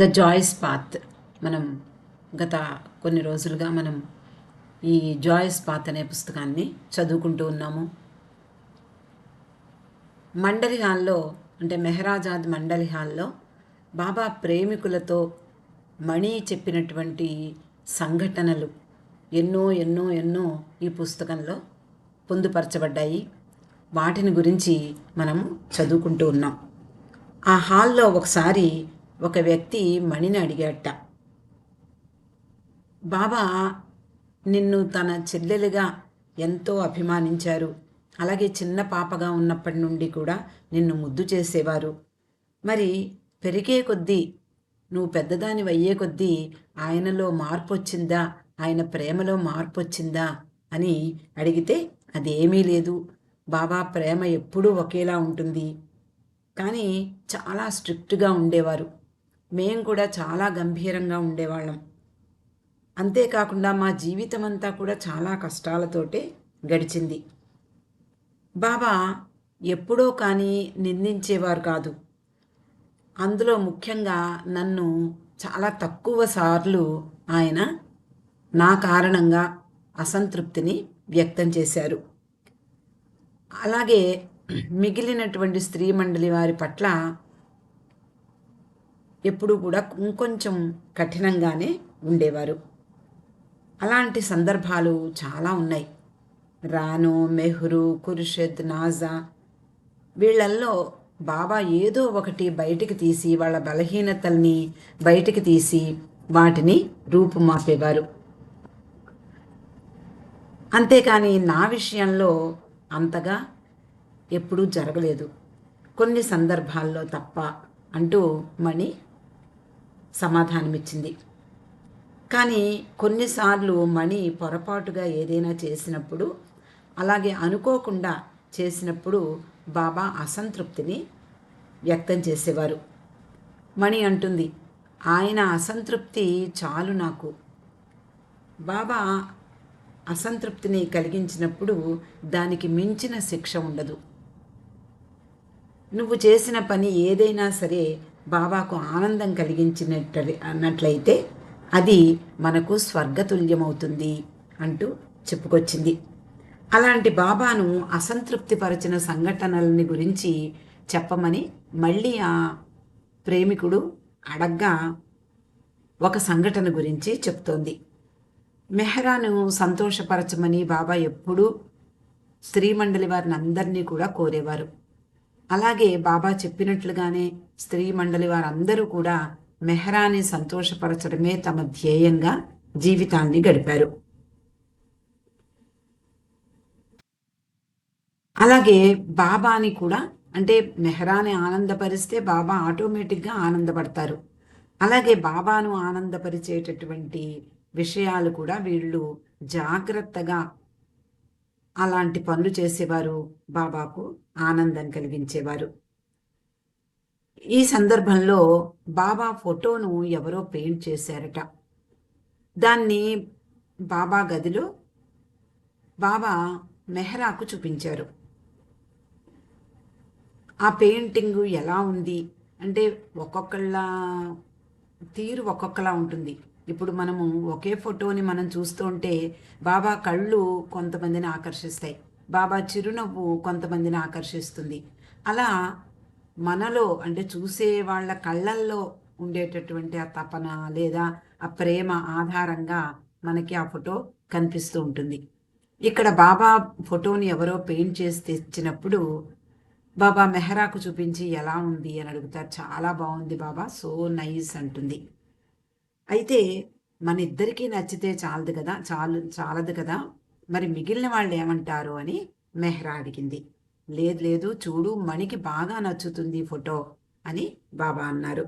The joys path. మనం గత కొన్ని రోజులుగా మనం ఈ జాయ్స్ పాత్ అనే పుస్తకాన్ని చదువుకుంటూ ఉన్నాము. మండలి హాల్లో, అంటే మెహరాజాద్ మండలి హాల్లో బాబా ప్రేమికులతో మణి చెప్పినటువంటి సంఘటనలు ఎన్నో ఎన్నో ఎన్నో ఈ పుస్తకంలో పొందుపరచబడ్డాయి. వాటిని గురించి మనం చదువుకుంటూ ఉన్నాం. ఆ హాల్లో ఒకసారి ఒక వ్యక్తి మణిని అడిగాట, బాబా నిన్ను తన చెల్లెలుగా ఎంతో అభిమానించారు, అలాగే చిన్న పాపగా ఉన్నప్పటి నుండి కూడా నిన్ను ముద్దు చేసేవారు. మరి పెరిగే కొద్దీ, నువ్వు పెద్దదాని అయ్యే కొద్దీ ఆయనలో మార్పు వచ్చిందా, ఆయన ప్రేమలో మార్పు వచ్చిందా అని అడిగితే, అదేమీ లేదు, బాబా ప్రేమ ఎప్పుడూ ఒకేలా ఉంటుంది, కానీ చాలా స్ట్రిక్ట్గా ఉండేవారు, మేము కూడా చాలా గంభీరంగా ఉండేవాళ్ళం, అంతేకాకుండా మా జీవితం అంతా కూడా చాలా కష్టాలతోటే గడిచింది. బాబా ఎప్పుడో కానీ నిందించేవారు కాదు. అందులో ముఖ్యంగా నన్ను చాలా తక్కువ సార్లు ఆయన నా కారణంగా అసంతృప్తిని వ్యక్తం చేశారు. అలాగే మిగిలినటువంటి స్త్రీ మండలి వారి పట్ల ఎప్పుడూ కూడా ఇంకొంచెం కఠినంగానే ఉండేవారు. అలాంటి సందర్భాలు చాలా ఉన్నాయి. రాను, మెహ్రూ, ఖుర్షద్, నాజా, వీళ్ళల్లో బాబా ఏదో ఒకటి బయటికి తీసి, వాళ్ళ బలహీనతల్ని బయటికి తీసి వాటిని రూపుమాపేవారు. అంతేకాని నా విషయంలో అంతగా ఎప్పుడూ జరగలేదు, కొన్ని సందర్భాల్లో తప్ప అంటూ మణి సమాధానమిచ్చింది. కానీ కొన్నిసార్లు మణి పొరపాటుగా ఏదైనా చేసినప్పుడు, అలాగే అనుకోకుండా చేసినప్పుడు బాబా అసంతృప్తిని వ్యక్తం చేసేవారు. మణి అంటుంది, ఆయన అసంతృప్తి చాలు నాకు. బాబా అసంతృప్తిని కలిగించినప్పుడు దానికి మించిన శిక్ష ఉండదు. నువ్వు చేసిన పని ఏదైనా సరే బాబాకు ఆనందం అన్నట్లయితే అది మనకు స్వర్గతుల్యమవుతుంది అంటూ చెప్పుకొచ్చింది. అలాంటి బాబాను అసంతృప్తిపరిచిన సంఘటనలని గురించి చెప్పమని మళ్ళీ ఆ ప్రేమికుడు అడగ్గా ఒక సంఘటన గురించి చెప్తోంది. మెహరాను సంతోషపరచమని బాబా ఎప్పుడూ స్త్రీ మండలి వారిని అందరినీ కూడా కోరేవారు. అలాగే బాబా చెప్పినట్లుగానే స్త్రీ మండలి వారందరూ కూడా మెహరాని సంతోషపరచడమే తమ ధ్యేయంగా జీవితాన్ని గడిపారు. అలాగే బాబాని కూడా, అంటే మెహరాని ఆనందపరిస్తే బాబా ఆటోమేటిక్గా ఆనందపడతారు. అలాగే బాబాను ఆనందపరిచేటటువంటి విషయాలు కూడా వీళ్ళు జాగ్రత్తగా అలాంటి పనులు చేసేవారు, బాబాకు ఆనందం కలిగించేవారు. ఈ సందర్భంలో బాబా ఫోటోను ఎవరో పెయింట్ చేశారట. దాన్ని బాబా గదిలో బాబా మెహరాకు చూపించారు. ఆ పెయింటింగ్ ఎలా ఉంది అంటే, ఒక్కొక్కళ్ళ తీరు ఒక్కొక్కలా ఉంటుంది. ఇప్పుడు మనము ఒకే ఫోటోని మనం చూస్తూ ఉంటే బాబా కళ్ళు కొంతమందిని ఆకర్షిస్తాయి, బాబా చిరునవ్వు కొంతమందిని ఆకర్షిస్తుంది. అలా మనలో, అంటే చూసే వాళ్ళ కళ్ళల్లో ఉండేటటువంటి ఆ తపన లేదా ఆ ప్రేమ ఆధారంగా మనకి ఆ ఫోటో కనిపిస్తూ ఉంటుంది. ఇక్కడ బాబా ఫోటోని ఎవరో పెయింట్ చేసి తెచ్చినప్పుడు బాబా మెహరాకు చూపించి ఎలా ఉంది అని అడుగుతారు. చాలా బాగుంది బాబా, సో నైస్ అంటుంది. అయితే మన ఇద్దరికీ నచ్చితే చాలదు కదా, మరి మిగిలిన వాళ్ళు ఏమంటారు అని మెహ్రా అడిగింది. లేదు లేదు, చూడు, మణికి బాగా నచ్చుతుంది ఫోటో అని బాబా అన్నారు.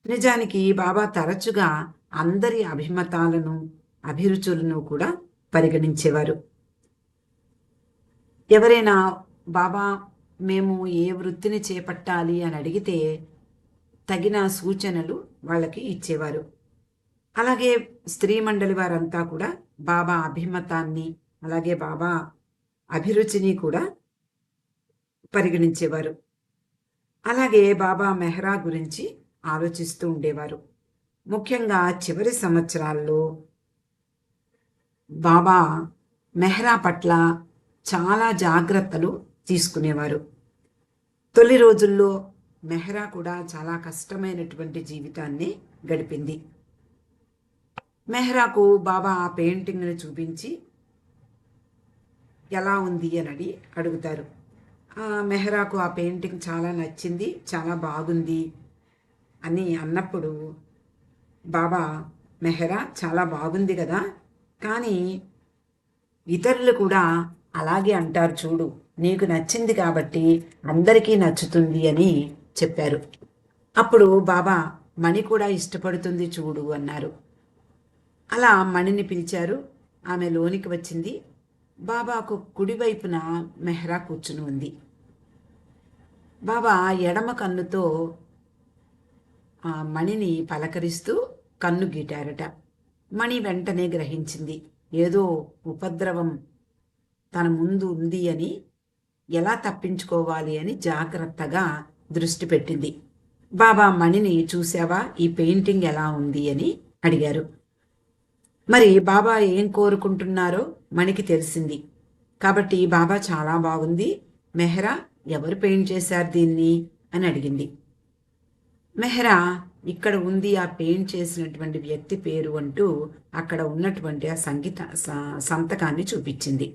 నిజానికి బాబా తరచుగా అందరి అభిమతాలను, అభిరుచులను కూడా పరిగణించేవారు. ఎవరైనా బాబా మేము ఏ వృత్తిని చేపట్టాలి అని అడిగితే తగిన సూచనలు వాళ్ళకి ఇచ్చేవారు. అలాగే స్త్రీ మండలి వారంతా కూడా బాబా అభిమతాన్ని, అలాగే బాబా అభిరుచిని కూడా పరిగణించేవారు. అలాగే బాబా మెహ్రా గురించి ఆలోచిస్తూ ఉండేవారు. ముఖ్యంగా చివరి సంవత్సరాల్లో బాబా మెహ్రా పట్ల చాలా జాగ్రత్తలు తీసుకునేవారు. తొలి రోజుల్లో మెహ్రా కూడా చాలా కష్టమైనటువంటి జీవితాన్ని గడిపింది. మెహ్రాకు బాబా ఆ పెయింటింగ్ని చూపించి ఎలా ఉంది అని అడుగుతారు. మెహ్రాకు ఆ పెయింటింగ్ చాలా నచ్చింది, చాలా బాగుంది అని అన్నప్పుడు బాబా, మెహ్రా చాలా బాగుంది కదా, కానీ ఇతరులు కూడా అలాగే అంటారు చూడు, నీకు నచ్చింది కాబట్టి అందరికీ నచ్చుతుంది అని చెప్పారు. అప్పుడు బాబా, మణి కూడా ఇష్టపడుతుంది చూడు అన్నారు. అలా మణిని పిలిచారు. ఆమె లోనికి వచ్చింది. బాబాకు కుడివైపున మెహ్రా కూర్చుని ఉంది. బాబా ఎడమ కన్నుతో ఆ మణిని పలకరిస్తూ కన్ను గీటారట. మణి వెంటనే గ్రహించింది, ఏదో ఉపద్రవం తన ముందు ఉంది అని, ఎలా తప్పించుకోవాలి అని జాగ్రత్తగా దృష్టి పెట్టింది. బాబా మణిని, చూసావా ఈ పెయింటింగ్ ఎలా ఉంది అని అడిగారు. మరి బాబా ఏం కోరుకుంటున్నారో మణికి తెలిసింది. కాబట్టి బాబా, చాలా బాగుంది, మెహ్రా ఎవరు పెయింట్ చేశారు దీన్ని అని అడిగింది. మెహ్రా, ఇక్కడ ఉంది ఆ పెయింట్ చేసినటువంటి వ్యక్తి పేరు అంటూ అక్కడ ఉన్నటువంటి ఆ సంతకాన్ని చూపించింది.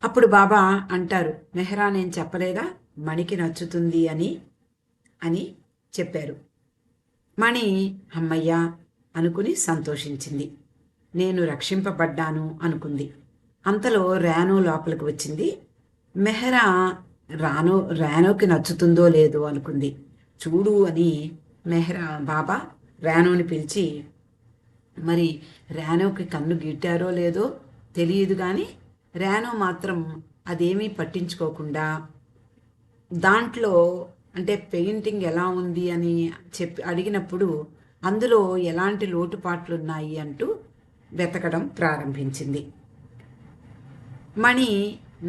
అప్పుడు బాబా అంటారు, మెహ్రా నేను చెప్పలేదా మణికి నచ్చుతుంది అని అని చెప్పారు. మణి అమ్మయ్యా అనుకుని సంతోషించింది. నేను రక్షింపబడ్డాను అనుకుంది. అంతలో రానో లోపలికి వచ్చింది. మెహ్రా రానోకి నచ్చుతుందో లేదో అనుకుంది. చూడు అని మెహ్రా బాబా రానోని పిలిచి, మరి రానోకి కన్ను గిట్టారో లేదో తెలియదు కానీ రానో మాత్రం అదేమీ పట్టించుకోకుండా దాంట్లో అంటే పెయింటింగ్ ఎలా ఉంది అని అడిగినప్పుడు అందులో ఎలాంటి లోటుపాట్లు ఉన్నాయి అంటూ వెతకడం ప్రారంభించింది. మణి,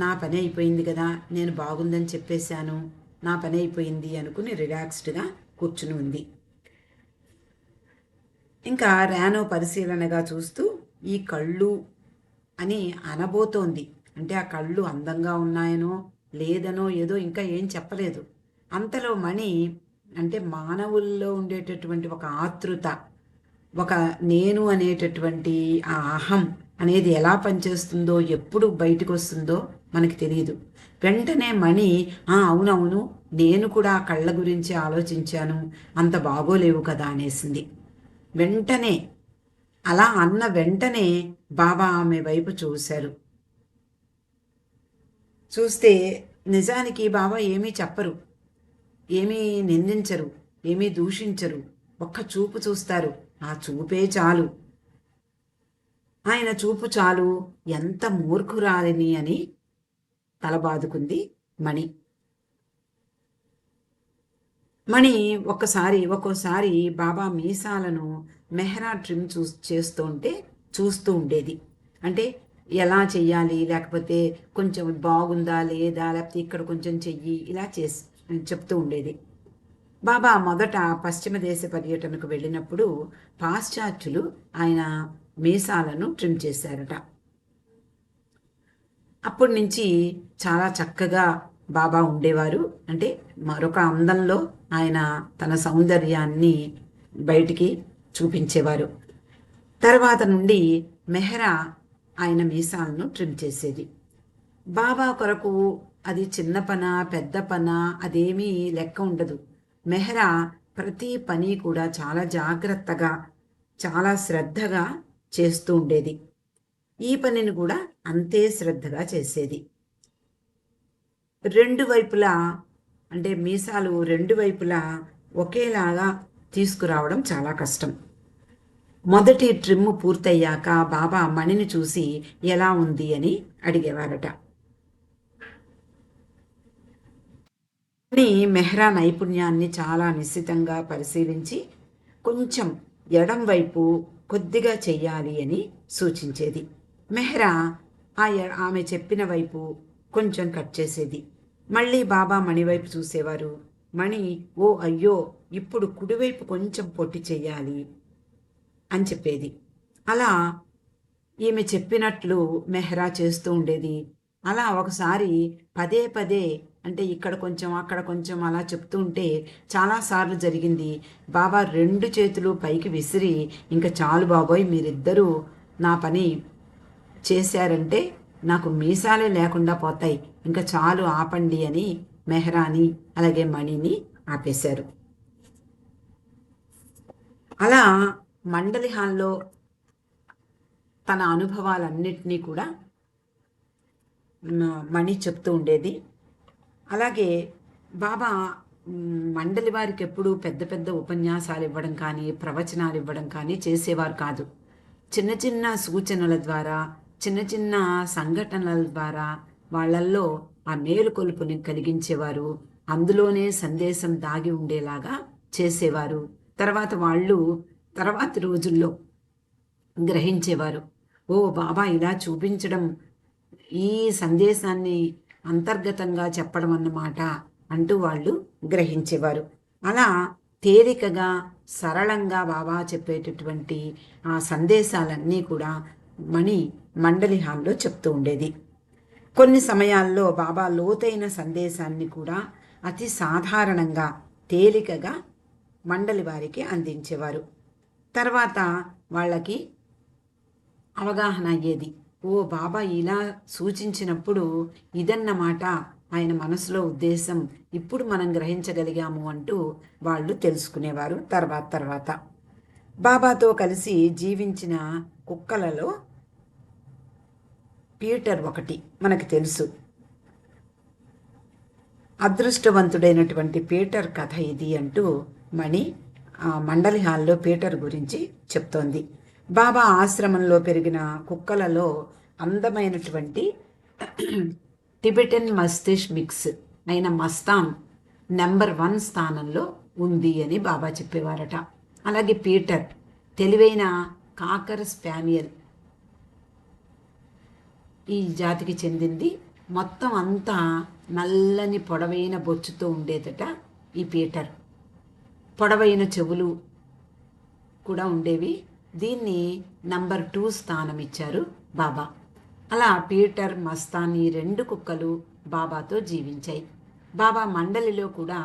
నా పని అయిపోయింది కదా, నేను బాగుందని చెప్పేశాను, నా పని అయిపోయింది అనుకుని రిలాక్స్డ్గా కూర్చుని ఉంది. ఇంకా రానో పరిశీలనగా చూస్తూ ఈ కళ్ళు అని అనబోతోంది. అంటే ఆ కళ్ళు అందంగా ఉన్నాయనో లేదనో ఏదో ఇంకా ఏం చెప్పలేదు. అంతలో మణి, అంటే మానవుల్లో ఉండేటటువంటి ఒక ఆతృత, ఒక నేను అనేటటువంటి ఆ అహం అనేది ఎలా పనిచేస్తుందో, ఎప్పుడు బయటకు వస్తుందో మనకి తెలియదు. వెంటనే మణి, అవునవును, నేను కూడా ఆ కళ్ళ గురించి ఆలోచించాను, అంత బాగోలేవు కదా అనేసింది. వెంటనే అలా అన్న వెంటనే బాబా ఆమె వైపు చూశారు. చూస్తే నిజానికి బాబా ఏమీ చెప్పరు, ఏమీ నిందించరు, ఏమీ దూషించరు. ఒక్క చూపు చూస్తారు. ఆ చూపే చాలు, ఆయన చూపు చాలు, ఎంత మూర్ఖురాలిని అని తలబాదుకుంది మణి. మణి ఒక్కోసారి బాబా మీసాలను మెహ్రా ట్రిమ్ చేస్తుంటే చూస్తూ ఉండేది. అంటే ఎలా చెయ్యాలి, లేకపోతే కొంచెం బాగుందా లేదా, లేకపోతే ఇక్కడ కొంచెం చెయ్యి, ఇలా చెప్తూ ఉండేది. బాబా మొదట పశ్చిమ దేశ పర్యటనకు వెళ్ళినప్పుడు పాశ్చాత్యులు ఆయన మీసాలను ట్రిమ్ చేశారట. అప్పటి నుంచి చాలా చక్కగా బాబా ఉండేవారు. అంటే మరొక అందంలో ఆయన తన సౌందర్యాన్ని బయటికి చూపించేవారు. తర్వాత నుండి మెహ్రా ఆయన మీసాలను ట్రిమ్ చేసేది. బాబా కొరకు అది చిన్న పన పెద్ద పన అదేమీ లెక్క ఉండదు. మెహ్రా ప్రతి పని కూడా చాలా జాగ్రత్తగా, చాలా శ్రద్ధగా చేస్తూ ఉండేది. ఈ పనిని కూడా అంతే శ్రద్ధగా చేసేది. రెండు వైపులా, అంటే మీసాలు రెండు వైపులా ఒకేలాగా తీసుకురావడం చాలా కష్టం. మొదటి ట్రిమ్ పూర్తయ్యాక బాబా మణిని చూసి ఎలా ఉంది అని అడిగేవారట. మణి మెహ్రా నైపుణ్యాన్ని చాలా నిశ్చితంగా పరిశీలించి కొంచెం ఎడం వైపు కొద్దిగా చెయ్యాలి అని సూచించేది. మెహ్రా ఆమె చెప్పిన వైపు కొంచెం కట్ చేసేది. మళ్ళీ బాబా మణి వైపు చూసేవారు. మణి ఓ అయ్యో ఇప్పుడు కుడివైపు కొంచెం పొట్టి చెయ్యాలి అని చెప్పేది. అలా ఈమె చెప్పినట్లు మెహ్రా చేస్తూ ఉండేది. అలా ఒకసారి పదే పదే అంటే ఇక్కడ కొంచెం అక్కడ కొంచెం అలా చెప్తూ ఉంటే చాలాసార్లు జరిగింది. బాబా 2 చేతులు పైకి విసిరి, ఇంకా చాలు బాబోయ్, మీరిద్దరూ నా పని చేశారంటే నాకు మీసాలే లేకుండా పోతాయి, ఇంకా చాలు ఆపండి అని మెహ్రాని అలాగే మణిని ఆపేశారు. అలా మండలి హాల్లో తన అనుభవాలన్నిటినీ కూడా మణి చెప్తూ ఉండేది. అలాగే బాబా మండలి వారికి ఎప్పుడూ పెద్ద పెద్ద ఉపన్యాసాలు ఇవ్వడం కానీ ప్రవచనాలు ఇవ్వడం కానీ చేసేవారు కాదు. చిన్న చిన్న సూచనల ద్వారా, చిన్న చిన్న సంఘటనల ద్వారా వాళ్ళల్లో ఆ మేలుకొలుపుని కలిగించేవారు. అందులోనే సందేశం దాగి ఉండేలాగా చేసేవారు. తర్వాత వాళ్ళు తర్వాతి రోజుల్లో గ్రహించేవారు. ఓ బాబా ఇలా చూపించడం ఈ సందేశాన్ని అంతర్గతంగా చెప్పడం అన్నమాట అంటూ వాళ్ళు గ్రహించేవారు. అలా తేలికగా సరళంగా బాబా చెప్పేటటువంటి ఆ సందేశాలన్నీ కూడా మణి మండలి హాల్లో చెప్తూ ఉండేది. కొన్ని సమయాల్లో బాబా లోతైన సందేశాన్ని కూడా అతి సాధారణంగా తేలికగా మండలి వారికి అందించేవారు. తర్వాత వాళ్ళకి అవగాహన అయ్యేది. ఓ బాబా ఇలా సూచించినప్పుడు ఇదన్నమాట ఆయన మనసులో ఉద్దేశం, ఇప్పుడు మనం గ్రహించగలిగాము అంటూ వాళ్ళు తెలుసుకునేవారు. తర్వాత బాబాతో కలిసి జీవించిన కుక్కలలో పీటర్ ఒకటి మనకు తెలుసు. అదృష్టవంతుడైనటువంటి పీటర్ కథ ఇది అంటూ మణి మండలి హాల్లో పీటర్ గురించి చెప్తోంది. బాబా ఆశ్రమంలో పెరిగిన కుక్కలలో అందమైనటువంటి టిబెటన్ మస్తిష్ మిక్స్ అయిన మస్తాన్ నెంబర్ 1 స్థానంలో ఉంది అని బాబా చెప్పేవారట. అలాగే పీటర్ తెలివైన కాకర్ స్పానియల్ ఈ జాతికి చెందింది. మొత్తం అంతా నల్లని పొడవైన బొచ్చుతో ఉండేదట ఈ పీటర్. పొడవైన చెవులు కూడా ఉండేవి. దీన్ని నంబర్ 2 స్థానం ఇచ్చారు బాబా. అలా పీటర్, మస్తాన్ ఈ 2 కుక్కలు బాబాతో జీవించాయి. బాబా మండలిలో కూడా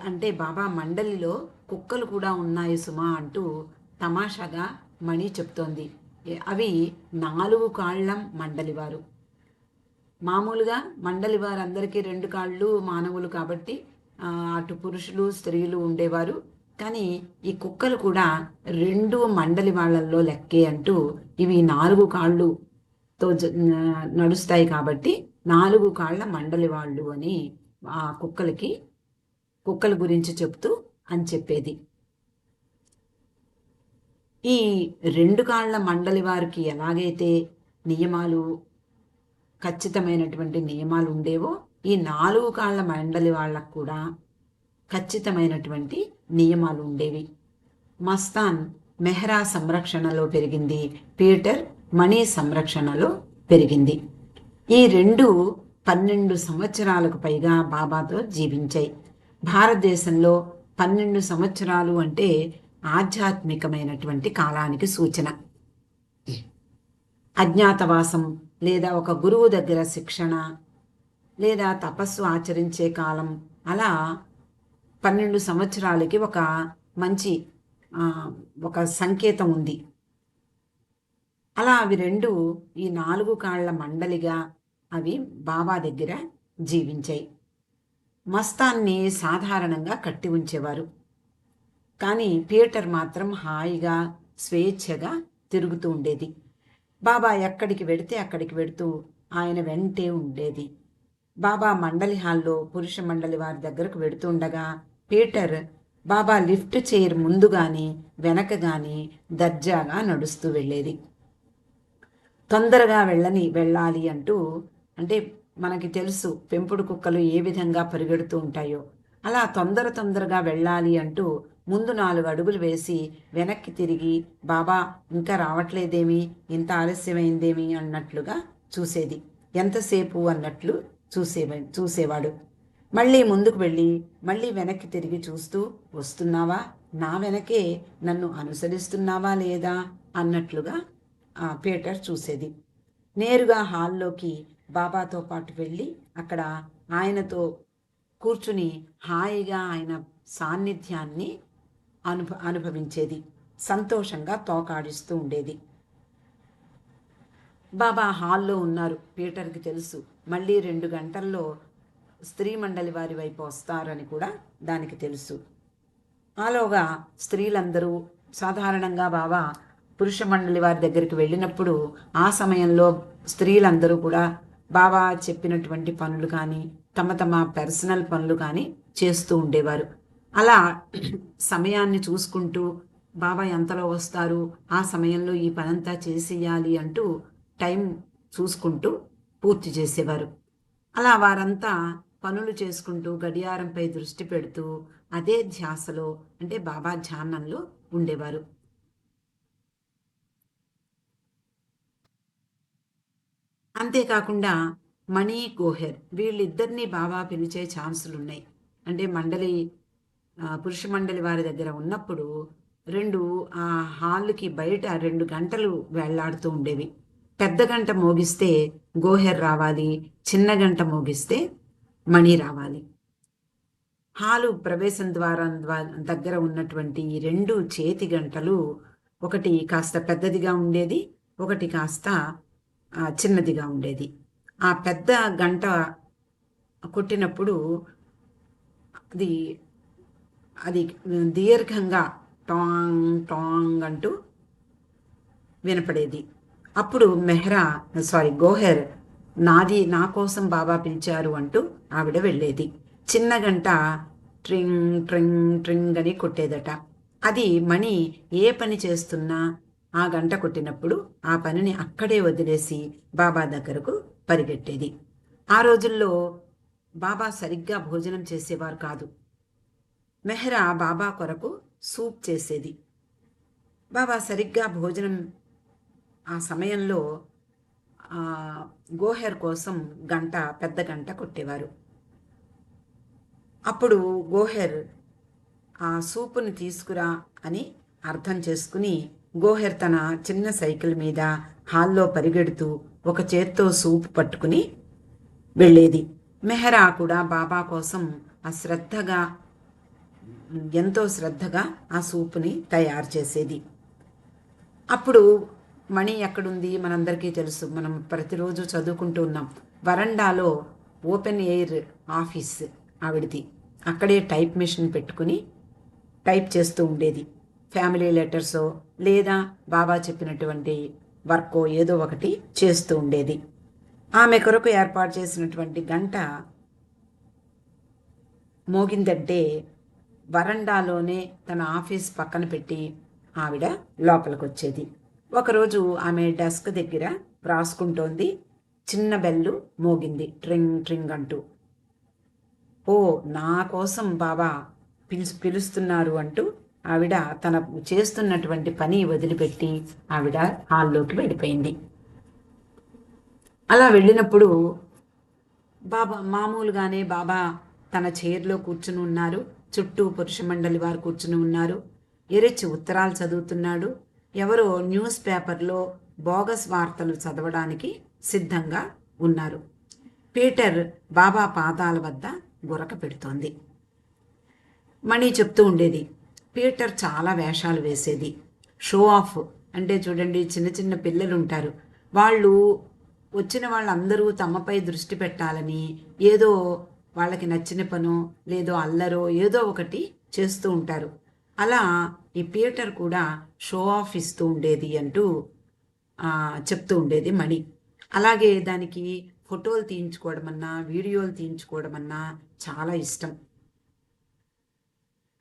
అంటే బాబా మండలిలో కుక్కలు కూడా ఉన్నాయి సుమా అంటూ తమాషాగా మణి చెప్తోంది. అవి 4 కాళ్ళ మండలివారు. మామూలుగా మండలి వారందరికీ 2 కాళ్ళు మానవులు కాబట్టి అటు పురుషులు స్త్రీలు ఉండేవారు. కానీ ఈ కుక్కలు కూడా 2 మండలి వాళ్ళల్లో లెక్కే అంటూ ఇవి 4 కాళ్ళుతో నడుస్తాయి కాబట్టి 4 కాళ్ళ మండలి వాళ్ళు అని ఆ కుక్కల గురించి చెప్తూ అని చెప్పేది. ఈ 2 కాళ్ళ మండలి వారికి ఎలాగైతే నియమాలు, ఖచ్చితమైనటువంటి నియమాలు ఉండేవో ఈ 4 కాళ్ళ మండలి వాళ్ళకు కూడా ఖచ్చితమైనటువంటి నియమాలు ఉండేవి. మస్తాన్ మెహ్రా సంరక్షణలో పెరిగింది. పీటర్ మణి సంరక్షణలో పెరిగింది. ఈ 2 12 సంవత్సరాలకు పైగా బాబాతో జీవించాయి. భారతదేశంలో 12 సంవత్సరాలు అంటే ఆధ్యాత్మికమైనటువంటి కాలానికి సూచన. అజ్ఞాతవాసం లేదా ఒక గురువు దగ్గర శిక్షణ లేదా తపస్సు ఆచరించే కాలం, అలా 12 సంవత్సరాలకి ఒక మంచి ఒక సంకేతం ఉంది. అలా అవి 2 ఈ 4 కాళ్ళ మండలిగా అవి బాబా దగ్గర జీవించాయి. మస్తాన్ని సాధారణంగా కట్టి ఉంచేవారు. కానీ పీటర్ మాత్రం హాయిగా స్వేచ్ఛగా తిరుగుతూ ఉండేది. బాబా ఎక్కడికి వెడితే అక్కడికి వెడుతూ ఆయన వెంటే ఉండేది. బాబా మండలి హాల్లో పురుష మండలి వారి దగ్గరకు వెడుతుండగా పీటర్ బాబా లిఫ్ట్ చైర్ ముందు కానీ వెనక కానీ దర్జాగా నడుస్తూ వెళ్ళేది. తొందరగా వెళ్ళాలి అంటూ, అంటే మనకి తెలుసు పెంపుడు కుక్కలు ఏ విధంగా పరిగెడుతూ ఉంటాయో, అలా తొందరగా వెళ్ళాలి అంటూ ముందు 4 అడుగులు వేసి వెనక్కి తిరిగి బాబా ఇంకా రావట్లేదేమి, ఇంత ఆలస్యమైందేమి అన్నట్లుగా చూసేది. ఎంతసేపు అన్నట్లు చూసేవాడు. మళ్ళీ ముందుకు వెళ్ళి మళ్ళీ వెనక్కి తిరిగి చూస్తూ, వస్తున్నావా, నా వెనకే నన్ను అనుసరిస్తున్నావా లేదా అన్నట్లుగా పీటర్ చూసేది. నేరుగా హాల్లోకి బాబాతో పాటు వెళ్ళి అక్కడ ఆయనతో కూర్చుని హాయిగా ఆయన సాన్నిధ్యాన్ని అనుభవించేది. సంతోషంగా తోకాడిస్తూ ఉండేది. బాబా హాల్లో ఉన్నారు, పీటర్కి తెలుసు. మళ్ళీ 2 గంటల్లో స్త్రీ మండలి వారి వైపు వస్తారని కూడా దానికి తెలుసు. ఆలోగా స్త్రీలందరూ సాధారణంగా బాబా పురుష మండలి వారి దగ్గరికి వెళ్ళినప్పుడు ఆ సమయంలో స్త్రీలందరూ కూడా బాబా చెప్పినటువంటి పనులు కానీ తమ తమ పర్సనల్ పనులు కానీ చేస్తూ ఉండేవారు. అలా సమయాన్ని చూసుకుంటూ బాబా ఎంతలో వస్తారు, ఆ సమయంలో ఈ పనంతా చేసేయాలి అంటూ టైం చూసుకుంటూ పూర్తి చేసేవారు. అలా వారంతా పనులు చేసుకుంటూ గడియారంపై దృష్టి పెడుతూ అదే ధ్యాసలో అంటే బాబా ధ్యానంలో ఉండేవారు. అంతేకాకుండా మణి, గోహెర్ వీళ్ళిద్దరినీ బాబా పిలిచే ఛాన్సులున్నాయి. అంటే పురుష మండలి వారి దగ్గర ఉన్నప్పుడు ఆ హాల్కి బయట 2 గంటలు వేళ్లాడుతూ ఉండేవి. పెద్ద గంట మోగిస్తే గోహెర్ రావాలి, చిన్న గంట మోగిస్తే మణి రావాలి. హాలు ప్రవేశం ద్వారం దగ్గర ఉన్నటువంటి ఈ 2 చేతి గంటలు, ఒకటి కాస్త పెద్దదిగా ఉండేది, ఒకటి కాస్త చిన్నదిగా ఉండేది. ఆ పెద్ద గంట కొట్టినప్పుడు అది దీర్ఘంగా టాంగ్ టాంగ్ అంటూ వినపడేది. అప్పుడు గోహెర్ నా కోసం బాబా పిలిచారు అంటూ ఆవిడ వెళ్ళేది. చిన్న గంట ట్రింగ్ ట్రింగ్ ట్రింగ్ అని కొట్టేదట. అది మణి ఏ పని చేస్తున్నా ఆ గంట కొట్టినప్పుడు ఆ పనిని అక్కడే వదిలేసి బాబా దగ్గరకు పరిగెట్టేది. ఆ రోజుల్లో బాబా సరిగ్గా భోజనం చేసేవారు కాదు. మెహ్రా బాబా కొరకు సూప్ చేసేది. బాబా సరిగ్గా భోజనం ఆ సమయంలో గోహెర్ కోసం పెద్ద గంట కొట్టేవారు. అప్పుడు గోహెర్ ఆ సూపుని తీసుకురా అని అర్థం చేసుకుని గోహెర్ తన చిన్న సైకిల్ మీద హాల్లో పరిగెడుతూ ఒక చేత్తో సూప్ పట్టుకుని వెళ్ళేది. మెహరా కూడా బాబా కోసం ఎంతో శ్రద్ధగా ఆ సూపుని తయారు చేసేది. అప్పుడు మణి ఎక్కడుంది మనందరికీ తెలుసు, మనం ప్రతిరోజు చదువుకుంటూ ఉన్నాం. వరండాలో ఓపెన్ ఎయిర్ ఆఫీస్ ఆవిడది. అక్కడే టైప్ మిషన్ పెట్టుకుని టైప్ చేస్తూ ఉండేది. ఫ్యామిలీ లెటర్సో లేదా బాబా చెప్పినటువంటి వర్కో ఏదో ఒకటి చేస్తూ ఉండేది. ఆమె కొరకు ఏర్పాటు చేసినటువంటి గంట మోగిందంటే వరండాలోనే తన ఆఫీస్ పక్కన పెట్టి ఆవిడ లోపలికి వచ్చేది. ఒకరోజు ఆమె డెస్క్ దగ్గర రాసుకుంటోంది. చిన్న బెల్లు మోగింది, ట్రింగ్ ట్రింగ్ అంటూ. ఓ, నా కోసం బాబా పిలుస్తున్నారు అంటూ ఆవిడ తన చేస్తున్నటువంటి పని వదిలిపెట్టి ఆవిడ హాల్లోకి వెళ్ళిపోయింది. అలా వెళ్ళినప్పుడు మామూలుగానే బాబా తన చైర్లో కూర్చుని ఉన్నారు. చుట్టూ పురుష మండలి వారు కూర్చుని ఉన్నారు. ఎరిచి ఉత్తరాలు చదువుతున్నాడు. ఎవరో న్యూస్ పేపర్లో బోగస్ వార్తలు చదవడానికి సిద్ధంగా ఉన్నారు. పీటర్ బాబా పాదాల వద్ద గురక పెడుతోంది. మణి చెప్తూ ఉండేది, పీటర్ చాలా వేషాలు వేసేది. షో ఆఫ్ అంటే చూడండి, చిన్న చిన్న పిల్లలు ఉంటారు, వాళ్ళు వచ్చిన వాళ్ళందరూ తమపై దృష్టి పెట్టాలని ఏదో వాళ్ళకి నచ్చిన పనో లేదో అల్లరో ఏదో ఒకటి చేస్తూ ఉంటారు. అలా ఈ పీటర్ కూడా షో ఆఫ్ ఇస్తూ ఉండేది అంటూ చెప్తూ ఉండేది మణి. అలాగే దానికి ఫోటోలు తీయించుకోవడం అన్నా వీడియోలు తీయించుకోవడం అన్నా చాలా ఇష్టం.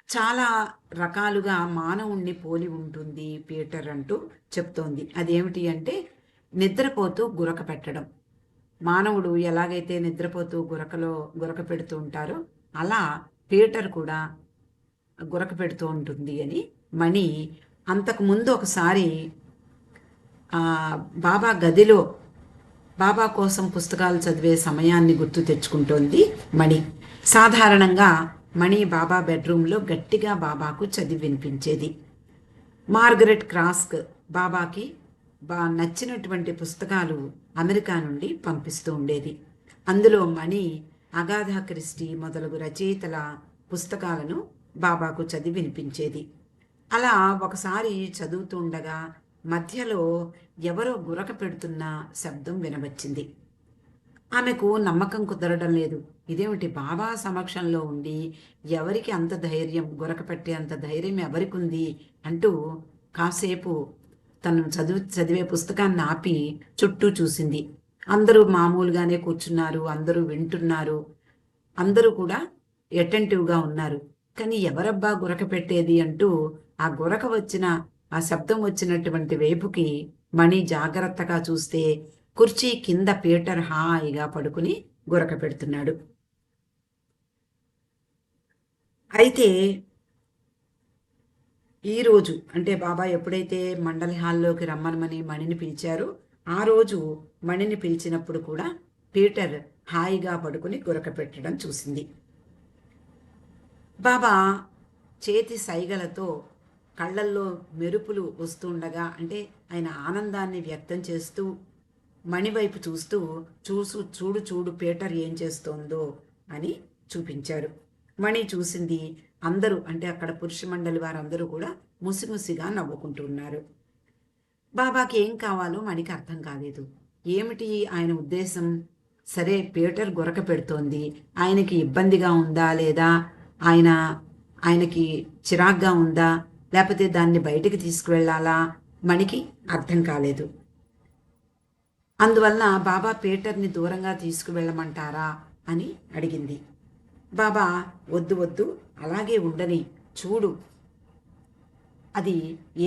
చాలా రకాలుగా మానవుణ్ణి పోలి ఉంటుంది పీటర్ అంటూ చెప్తోంది. అదేమిటి అంటే నిద్రపోతూ గురక పెట్టడం. మానవుడు ఎలాగైతే నిద్రపోతూ గురక పెడుతూ ఉంటారో అలా పీటర్ కూడా గురక పెడుతూ ఉంటుంది అని మణి అంతకుముందు ఒకసారి బాబా గదిలో బాబా కోసం పుస్తకాలు చదివే సమయాన్ని గుర్తు తెచ్చుకుంటోంది మణి. సాధారణంగా మణి బాబా బెడ్రూమ్లో గట్టిగా బాబాకు చదివి వినిపించేది. మార్గరెట్ క్రాస్క్ బాబాకి నచ్చినటువంటి పుస్తకాలు అమెరికా నుండి పంపిస్తూ ఉండేది. అందులో మణి అగాధా క్రిస్టీ మొదలగు రచయితల పుస్తకాలను బాబాకు చదివి వినిపించేది. అలా ఒకసారి చదువుతూ ఉండగా మధ్యలో ఎవరో గురక పెడుతున్న శబ్దం వినవచ్చింది. ఆమెకు నమ్మకం కుదరడం లేదు. ఇదేమిటి, బాబా సమక్షంలో ఉండి ఎవరికి అంత ధైర్యం, గురక పెట్టే అంత ధైర్యం ఎవరికి ఉంది అంటూ కాసేపు తను చదివే పుస్తకాన్ని ఆపి చుట్టూ చూసింది. అందరూ మామూలుగానే కూర్చున్నారు, అందరూ వింటున్నారు, అందరూ కూడా అటెంటివ్గా ఉన్నారు. కానీ ఎవరబ్బా గురక పెట్టేది అంటూ ఆ శబ్దం వచ్చినటువంటి వైపుకి మణి జాగ్రత్తగా చూస్తే కుర్చీ కింద పీటర్ హాయిగా పడుకుని గురక పెడుతున్నాడు. అయితే ఈరోజు అంటే బాబా ఎప్పుడైతే మండలి హాల్లోకి రమ్మనమని మణిని పిలిచారో ఆ రోజు మణిని పిలిచినప్పుడు కూడా పీటర్ హాయిగా పడుకుని గురక పెట్టడం చూసింది. బాబా చేతి సైగలతో కళ్ళల్లో మెరుపులు వస్తుండగా, అంటే ఆయన ఆనందాన్ని వ్యక్తం చేస్తూ మణి వైపు చూస్తూ చూడు పీటర్ ఏం చేస్తోందో అని చూపించారు. మణి చూసింది. అందరూ అంటే అక్కడ పురుష మండలి వారందరూ కూడా ముసిముసిగా నవ్వుకుంటున్నారు. బాబాకి ఏం కావాలో మణికి అర్థం కాలేదు. ఏమిటి ఆయన ఉద్దేశం? సరే, పీటర్ గురక పెడుతోంది, ఆయనకి ఇబ్బందిగా ఉందా లేదా, ఆయనకి చిరాగ్గా ఉందా, లేకపోతే దాన్ని బయటికి తీసుకువెళ్ళాలా, మణికి అర్థం కాలేదు. అందువలన బాబా పీటర్ని దూరంగా తీసుకువెళ్ళమంటారా అని అడిగింది. బాబా వద్దు, అలాగే ఉండని, చూడు అది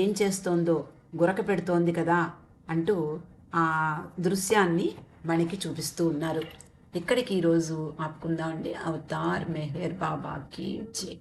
ఏం చేస్తోందో, గురక పెడుతోంది కదా అంటూ ఆ దృశ్యాన్ని మణికి చూపిస్తూ ఉన్నారు. ఇక్కడికి ఈరోజు ఆపుకుందాం అండి. అవతార్ మెహర్ బాబాకి జై.